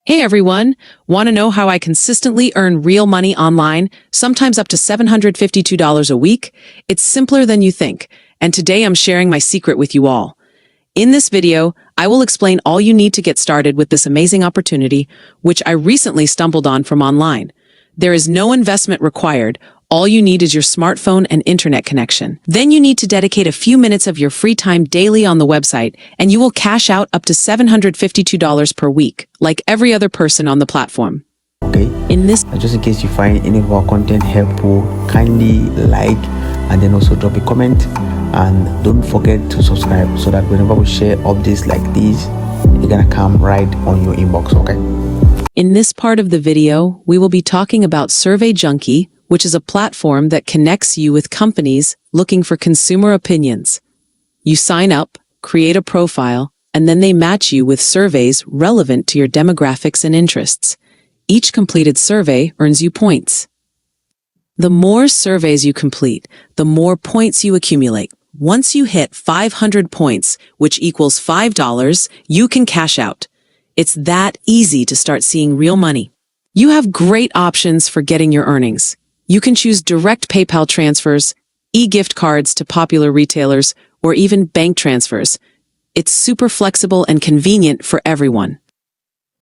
Hey everyone! Want to know how I consistently earn real money online, sometimes up to $752 a week? It's simpler than you think, and today I'm sharing my secret with you all. In this video, I will explain all you need to get started with this amazing opportunity, which I recently stumbled on from online. There is no investment required. All you need is your smartphone and internet connection. Then you need to dedicate a few minutes of your free time daily on the website, and you will cash out up to $752 per week, like every other person on the platform. Okay, just in case you find any of our content helpful, kindly like and then also drop a comment, and don't forget to subscribe so that whenever we share updates like these, you're gonna come right on your inbox. Okay, in this part of the video, we will be talking about Survey Junkie, which is a platform that connects you with companies looking for consumer opinions. You sign up, create a profile, and then they match you with surveys relevant to your demographics and interests. Each completed survey earns you points. The more surveys you complete, the more points you accumulate. Once you hit 500 points, which equals $5, you can cash out. It's that easy to start seeing real money. You have great options for getting your earnings. You can choose direct PayPal transfers, e-gift cards to popular retailers, or even bank transfers. It's super flexible and convenient for everyone.